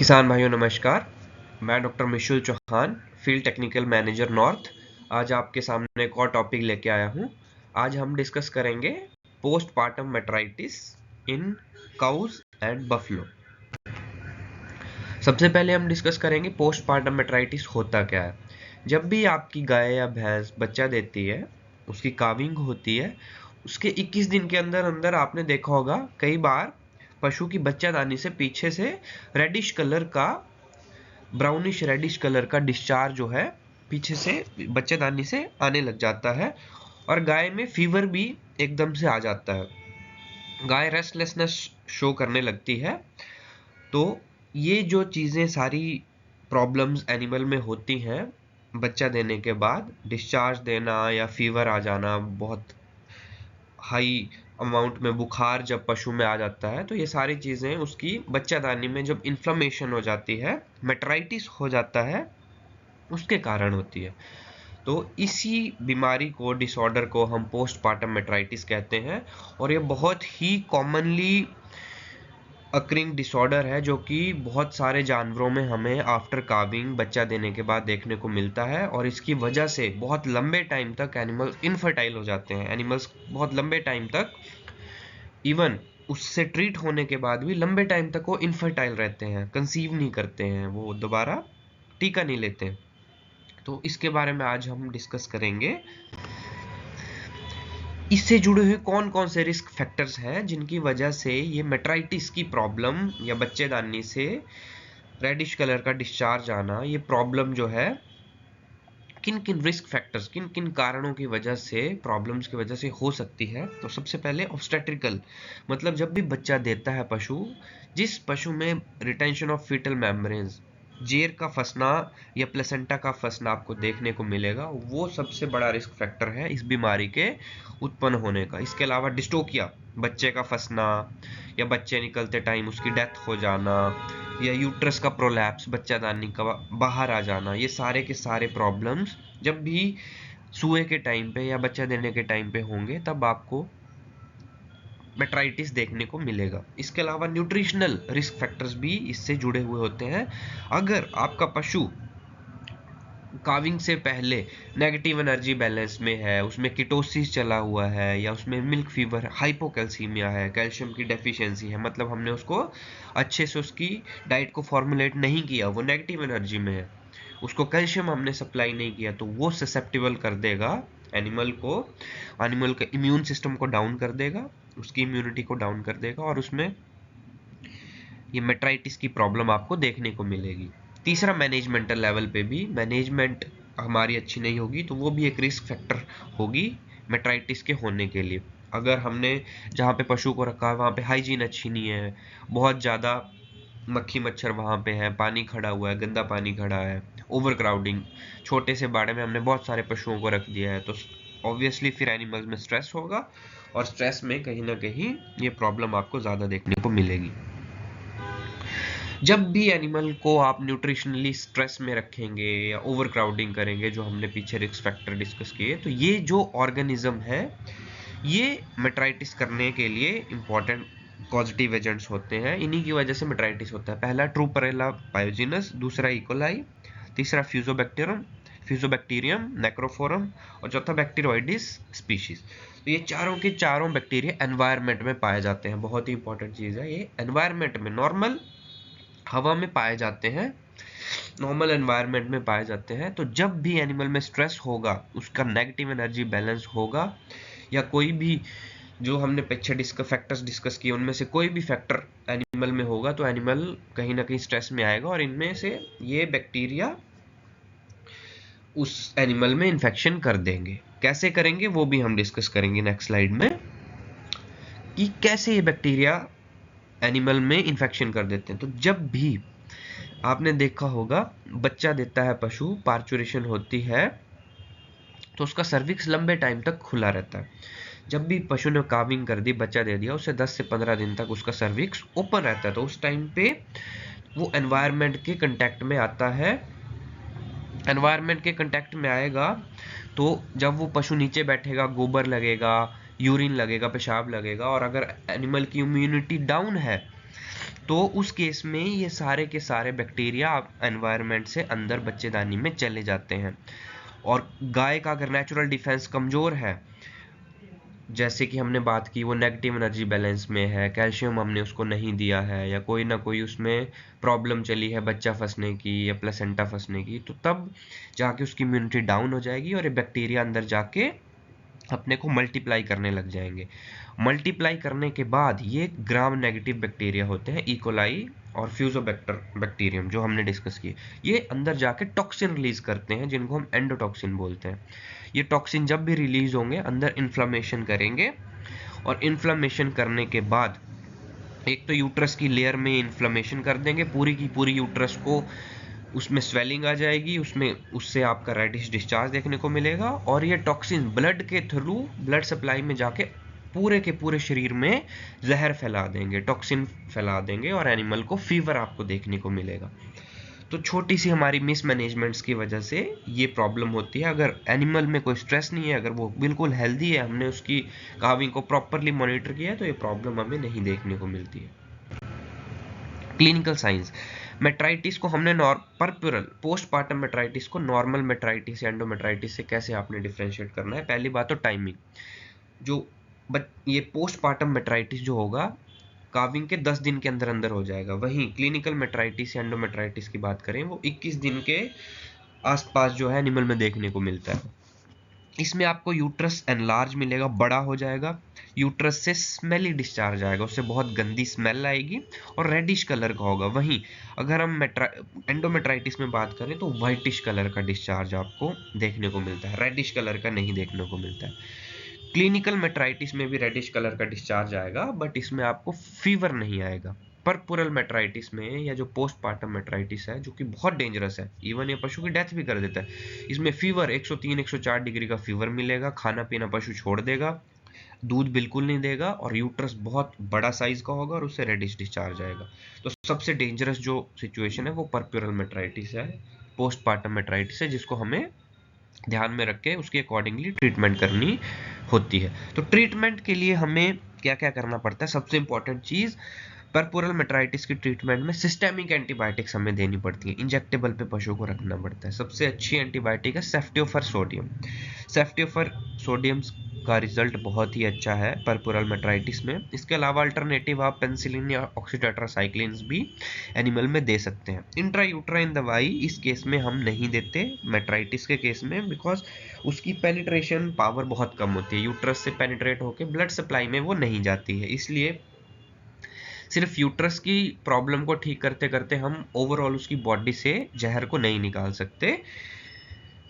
किसान भाइयों नमस्कार। मैं doctor Mishul Chauhan, field technical manager north, आज आपके सामने एक और टॉपिक लेके आया हूँ। आज हम डिस्कस करेंगे postpartum metritis in cows and buffalo. सबसे पहले हम डिस्कस करेंगे पोस्टपार्टम मेटराइटिस होता क्या है। जब भी आपकी गाय या भैंस बच्चा देती है, उसकी काविंग होती है, उसके 21 दिन के अंदर अंदर आपने देखा होगा कई बार पशु की बच्चादानी से पीछे से रेडिश कलर का, ब्राउनिश रेडिश कलर का डिस्चार्ज जो है पीछे से बच्चेदानी से आने लग जाता है और गाय में फीवर भी एकदम से आ जाता है। गाय रेस्टलेसनेस शो करने लगती है। तो ये जो चीज़ें सारी प्रॉब्लम्स एनिमल में होती हैं बच्चा देने के बाद, डिस्चार्ज देना या फीवर आ जाना, बहुत हाई अमाउंट में बुखार जब पशु में आ जाता है, तो ये सारी चीज़ें उसकी बच्चादानी में जब इन्फ्लेमेशन हो जाती है, मेटराइटिस हो जाता है, उसके कारण होती है। तो इसी बीमारी को, डिसऑर्डर को हम पोस्टपार्टम मेटराइटिस कहते हैं और ये बहुत ही कॉमनली अकरिंग डिसऑर्डर है जो कि बहुत सारे जानवरों में हमें आफ्टर काविंग, बच्चा देने के बाद देखने को मिलता है और इसकी वजह से बहुत लंबे टाइम तक एनिमल्स इनफर्टाइल हो जाते हैं। एनिमल्स बहुत लंबे टाइम तक, इवन उससे ट्रीट होने के बाद भी लंबे टाइम तक वो इनफर्टाइल रहते हैं, कंसीव नहीं करते हैं, वो दोबारा टीका नहीं लेते हैं। तो इसके बारे में आज हम डिस्कस करेंगे। इससे जुड़े हुए कौन कौन से रिस्क फैक्टर्स हैं जिनकी वजह से ये मेटराइटिस की प्रॉब्लम या बच्चेदानी से रेडिश कलर का डिस्चार्ज आना, ये प्रॉब्लम जो है किन किन रिस्क फैक्टर्स, किन किन कारणों की वजह से, प्रॉब्लम्स की वजह से हो सकती है। तो सबसे पहले ऑब्स्टेट्रिकल, मतलब जब भी बच्चा देता है पशु, जिस पशु में रिटेंशन ऑफ फीटल मेम्ब्रेन्स, जेर का फंसना या प्लेसेंटा का फंसना आपको देखने को मिलेगा, वो सबसे बड़ा रिस्क फैक्टर है इस बीमारी के उत्पन्न होने का। इसके अलावा डिस्टोकिया, बच्चे का फंसना या बच्चे निकलते टाइम उसकी डेथ हो जाना, या यूट्रस का प्रोलैप्स, बच्चादानी का बाहर आ जाना, ये सारे के सारे प्रॉब्लम्स जब भी सुए के टाइम पे या बच्चा देने के टाइम पे होंगे, तब आपको मेट्राइटिस देखने को मिलेगा। इसके अलावा न्यूट्रिशनल रिस्क फैक्टर्स भी इससे जुड़े हुए होते हैं। अगर आपका पशु काविंग से पहले नेगेटिव एनर्जी बैलेंस में है, उसमें कीटोसिस चला हुआ है, या उसमें मिल्क फीवर, हाइपोकैल्सीमिया है, कैल्शियम की डेफिशिएंसी है, मतलब हमने उसको अच्छे से उसकी डाइट को फॉर्मुलेट नहीं किया, वो नेगेटिव एनर्जी में है, उसको कैल्शियम हमने सप्लाई नहीं किया, तो वो ससेप्टिबल कर देगा एनिमल को, एनिमल के इम्यून सिस्टम को डाउन कर देगा, उसकी इम्यूनिटी को डाउन कर देगा और उसमें ये मेट्राइटिस की प्रॉब्लम आपको देखने को मिलेगी। तीसरा, मैनेजमेंटल लेवल पे भी मैनेजमेंट हमारी अच्छी नहीं होगी, तो वो भी एक रिस्क फैक्टर होगी मेट्राइटिस के होने के लिए। अगर हमने जहाँ पे पशु को रखा है वहाँ पे हाइजीन अच्छी नहीं है, बहुत ज़्यादा मक्खी मच्छर वहाँ पे है, पानी खड़ा हुआ है, गंदा पानी खड़ा है, ओवर क्राउडिंग, छोटे से बाड़े में हमने बहुत सारे पशुओं को रख दिया है, तो ऑब्वियसली फिर एनिमल्स में स्ट्रेस होगा और स्ट्रेस में कहीं ना कहीं ये प्रॉब्लम आपको ज़्यादा देखने को मिलेगी। जब भी एनिमल को आप न्यूट्रिशनली स्ट्रेस में रखेंगे या ओवर क्राउडिंग करेंगे, जो हमने पीछे रिस्क फैक्टर डिस्कस किए, तो ये जो ऑर्गेनिज्म है ये मेट्राइटिस करने के लिए इंपॉर्टेंट पॉजिटिव एजेंट्स होते हैं, इन्हीं की वजह से मेट्राइटिस होता है। पहला ट्रूपरेला पायोजिनस, दूसरा इकोलाई, तीसरा फ्यूजोबैक्टीरियम नेक्रोफोरम और चौथा बैक्टीरियोइडिस स्पीशीज। तो ये चारों के चारों बैक्टीरिया एनवायरनमेंट में पाए जाते हैं। बहुत ही इंपॉर्टेंट चीज़ है, ये एनवायरनमेंट में, नॉर्मल हवा में पाए जाते हैं, नॉर्मल एनवायरनमेंट में पाए जाते हैं। तो जब भी एनिमल में स्ट्रेस होगा, उसका नेगेटिव एनर्जी बैलेंस होगा, या कोई भी जो हमने पीछे फैक्टर्स डिस्कस किए उनमें से कोई भी फैक्टर एनिमल में होगा, तो एनिमल कहीं ना कहीं स्ट्रेस में आएगा और इनमें से ये बैक्टीरिया उस एनिमल में इन्फेक्शन कर देंगे। कैसे करेंगे वो भी हम डिस्कस करेंगे नेक्स्ट स्लाइड में, कि कैसे ये बैक्टीरिया एनिमल में इन्फेक्शन कर देते हैं। तो जब भी आपने देखा होगा बच्चा देता है पशु, पार्चुरेशन होती है, तो उसका सर्विक्स लंबे टाइम तक खुला रहता है। जब भी पशु ने काविंग कर दी, बच्चा दे दिया, उससे 10 से 15 दिन तक उसका सर्विक्स ओपन रहता है। तो उस टाइम पे वो एनवायरनमेंट के कांटेक्ट में आता है। एनवायरनमेंट के कांटेक्ट में आएगा तो जब वो पशु नीचे बैठेगा, गोबर लगेगा, यूरिन लगेगा, पेशाब लगेगा, और अगर एनिमल की इम्यूनिटी डाउन है तो उस केस में ये सारे के सारे बैक्टीरिया एनवायरनमेंट से अंदर बच्चेदानी में चले जाते हैं। और गाय का अगर नेचुरल डिफेंस कमजोर है, जैसे कि हमने बात की वो नेगेटिव एनर्जी बैलेंस में है, कैल्शियम हमने उसको नहीं दिया है, या कोई ना कोई उसमें प्रॉब्लम चली है बच्चा फंसने की या प्लेसेंटा फंसने की, तो तब जाके उसकी इम्यूनिटी डाउन हो जाएगी और ये बैक्टीरिया अंदर जाके अपने को मल्टीप्लाई करने लग जाएंगे। मल्टीप्लाई करने के बाद ये ग्राम नेगेटिव बैक्टीरिया होते हैं, इकोलाई और फ्यूजोबैक्टर बैक्टीरियम जो हमने डिस्कस किए, ये अंदर जाके टॉक्सिन रिलीज करते हैं जिनको हम एंडोटॉक्सिन बोलते हैं। ये टॉक्सिन जब भी रिलीज होंगे अंदर इन्फ्लामेशन करेंगे, और इन्फ्लामेशन करने के बाद एक तो यूट्रस की लेयर में इन्फ्लामेशन कर देंगे पूरी की पूरी यूट्रस को, उसमें स्वेलिंग आ जाएगी, उससे आपका रेडिश डिस्चार्ज देखने को मिलेगा, और ये टॉक्सिन ब्लड के थ्रू ब्लड सप्लाई में जाके पूरे के पूरे शरीर में जहर फैला देंगे, टॉक्सिन फैला देंगे, और एनिमल को फीवर आपको देखने को मिलेगा। तो छोटी सी हमारी मिसमैनेजमेंट्स की वजह से ये प्रॉब्लम होती है। अगर एनिमल में कोई स्ट्रेस नहीं है, अगर वो बिल्कुल हेल्दी है, हमने उसकी काविंग को प्रॉपरली मॉनिटर किया है, तो ये प्रॉब्लम हमें नहीं देखने को मिलती है। क्लिनिकल साइंस, मेट्राइटिस को हमने परप्यूरल पोस्टपार्टम मेट्राइटिस को नॉर्मल मेट्राइटिस या एंडोमेट्राइटिस से कैसे आपने डिफरेंशिएट करना है। पहली बात तो टाइमिंग, जो ये पोस्टपार्टम मेट्राइटिस जो होगा काविंग के 10 दिन के अंदर अंदर हो जाएगा। वहीं क्लिनिकल मेट्राइटिस या एंडोमेट्राइटिस की बात करें वो 21 दिन के आसपास जो है एनिमल में देखने को मिलता है। इसमें आपको यूट्रस एनलार्ज मिलेगा, बड़ा हो जाएगा, यूट्रस से स्मेली डिस्चार्ज आएगा, उससे बहुत गंदी स्मेल आएगी और रेडिश कलर का होगा। वहीं अगर हम एंडोमेट्राइटिस में बात करें तो व्हाइटिश कलर का डिस्चार्ज आपको देखने को मिलता है, रेडिश कलर का नहीं देखने को मिलता है। क्लिनिकल मेट्राइटिस में भी रेडिश कलर का डिस्चार्ज आएगा, बट इसमें आपको फीवर नहीं आएगा। परपुरल मेट्राइटिस में या जो पोस्टपार्टम मेट्राइटिस है, जो कि बहुत डेंजरस है, इवन ये पशु की डेथ भी कर देता है, इसमें फीवर 103-104 डिग्री का फीवर मिलेगा, खाना पीना पशु छोड़ देगा, दूध बिल्कुल नहीं देगा, और यूट्रस बहुत बड़ा साइज का होगा और उससे रेडिश डिस्चार्ज आएगा। तो सबसे डेंजरस जो सिचुएशन है वो परप्यूरल मेट्राइटिस है, पोस्टपार्टम मेट्राइटिस है, जिसको हमें ध्यान में रख के उसके अकॉर्डिंगली ट्रीटमेंट करनी होती है। तो ट्रीटमेंट के लिए हमें क्या क्या करना पड़ता है, सबसे इंपॉर्टेंट चीज, परपुरल मेट्राइटिस की ट्रीटमेंट में सिस्टेमिक एंटीबायोटिक्स हमें देनी पड़ती है, इंजेक्टेबल पे पशु को रखना पड़ता है। सबसे अच्छी एंटीबायोटिक है सेफ्टियोफर सोडियम। सेफ्टियोफर सोडियम का रिजल्ट बहुत ही अच्छा है परपुरल मेट्राइटिस में। इसके अलावा अल्टरनेटिव आप पेनिसिलिन या ऑक्सीटेट्रासाइक्लिन भी एनिमल में दे सकते हैं। इंट्रायूट्राइन दवाई इस केस में हम नहीं देते मेट्राइटिस के केस में, बिकॉज उसकी पेनिट्रेशन पावर बहुत कम होती है, यूट्रस से पेनिट्रेट होकर ब्लड सप्लाई में वो नहीं जाती है, इसलिए सिर्फ यूट्रस की प्रॉब्लम को ठीक करते करते हम ओवरऑल उसकी बॉडी से जहर को नहीं निकाल सकते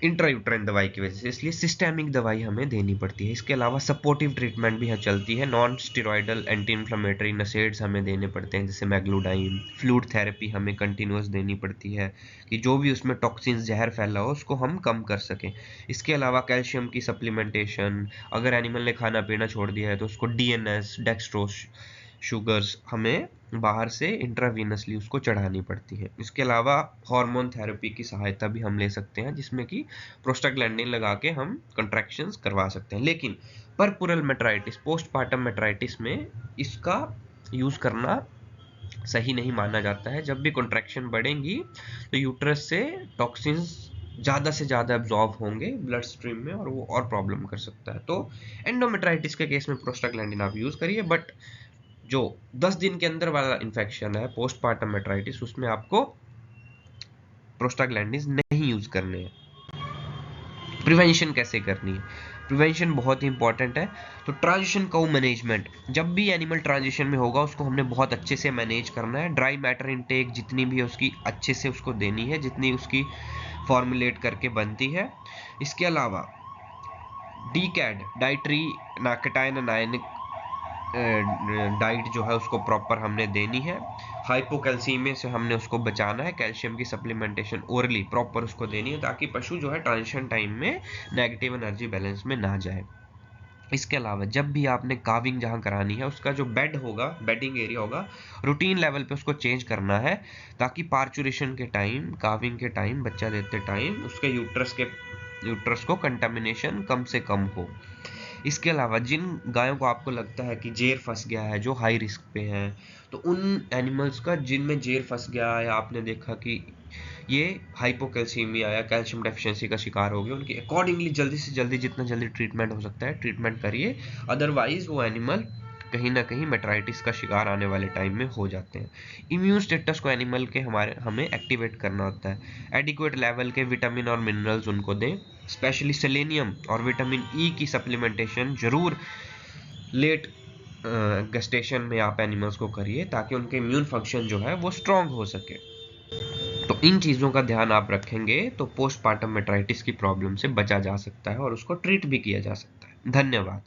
इंट्रायूट्राइन दवाई की वजह से, इसलिए सिस्टेमिक दवाई हमें देनी पड़ती है। इसके अलावा सपोर्टिव ट्रीटमेंट भी चलती है, नॉन स्टेरॉयडल एंटी इन्फ्लेमेटरी नसेड्स हमें देने पड़ते हैं, जैसे मैग्लोडाइन, फ्लूइड थेरेपी हमें कंटिन्यूस देनी पड़ती है कि जो भी उसमें टॉक्सिन्स जहर फैला हो उसको हम कम कर सकें। इसके अलावा कैल्शियम की सप्लीमेंटेशन, अगर एनिमल ने खाना पीना छोड़ दिया है तो उसको डीएनएस, डेक्सट्रोज शुगर्स हमें बाहर से इंट्रावीनसली उसको चढ़ानी पड़ती है। इसके अलावा हार्मोन थेरेपी की सहायता भी हम ले सकते हैं, जिसमें कि प्रोस्टाग्लैंडिन लगा के हम कंट्रैक्शंस करवा सकते हैं। लेकिन परपुरल मेट्राइटिस, पोस्टपार्टम मेट्राइटिस में इसका यूज करना सही नहीं माना जाता है। जब भी कंट्रैक्शन बढ़ेंगी तो यूट्रस से टॉक्सिन्स ज़्यादा से ज़्यादा एब्जॉर्ब होंगे ब्लड स्ट्रीम में और वो और प्रॉब्लम कर सकता है। तो एंडोमेट्राइटिस के केस में प्रोस्टाग्लैंडिन आप यूज़ करिए, बट जो 10 दिन के अंदर वाला इन्फेक्शन है पोस्टपार्टम मेट्राइटिस, उसमें आपको प्रोस्टाग्लैंडिन नहीं यूज करने हैं। प्रिवेंशन कैसे करनी है, प्रिवेंशन बहुत ही इंपॉर्टेंट है। तो ट्रांजिशन काउ मैनेजमेंट, जब भी एनिमल ट्रांजिशन में होगा उसको हमने बहुत अच्छे से मैनेज करना है। ड्राई मैटर इनटेक जितनी भी है उसकी अच्छे से उसको देनी है, जितनी उसकी फॉर्मुलेट करके बनती है। इसके अलावा डीकैड डाइटरी नाइकोटाइन आयनिक डाइट जो है उसको प्रॉपर हमने देनी है। हाइपोकैल्सीमिया से हमने उसको बचाना है, कैल्शियम की सप्लीमेंटेशन ओरली प्रॉपर उसको देनी है, ताकि पशु जो है ट्रांजिशन टाइम में नेगेटिव एनर्जी बैलेंस में ना जाए। इसके अलावा जब भी आपने काविंग जहाँ करानी है उसका जो बेड होगा, बेडिंग एरिया होगा, रूटीन लेवल पे उसको चेंज करना है, ताकि पार्चुरेशन के टाइम, काविंग के टाइम, बच्चा देते टाइम उसके यूट्रस को कंटामिनेशन कम से कम हो। इसके अलावा जिन गायों को आपको लगता है कि जेर फंस गया है, जो हाई रिस्क पे हैं, तो उन एनिमल्स का जिनमें जेर फंस गया है या आपने देखा कि ये हाइपोकैल्सीमिया या कैल्शियम डेफिशिएंसी का शिकार हो गए, उनकी अकॉर्डिंगली जल्दी से जल्दी जितना जल्दी ट्रीटमेंट हो सकता है ट्रीटमेंट करिए। अदरवाइज वो एनिमल कहीं ना कहीं मेट्राइटिस का शिकार आने वाले टाइम में हो जाते हैं। इम्यून स्टेटस को एनिमल के हमें एक्टिवेट करना होता है। एडिक्वेट लेवल के विटामिन और मिनरल्स उनको दें, स्पेशली सेलेनियम और विटामिन ई की सप्लीमेंटेशन जरूर लेट गेस्टेशन में आप एनिमल्स को करिए, ताकि उनके इम्यून फंक्शन जो है वो स्ट्रांग हो सके। तो इन चीज़ों का ध्यान आप रखेंगे तो पोस्टपार्टम मेट्राइटिस की प्रॉब्लम से बचा जा सकता है और उसको ट्रीट भी किया जा सकता है। धन्यवाद।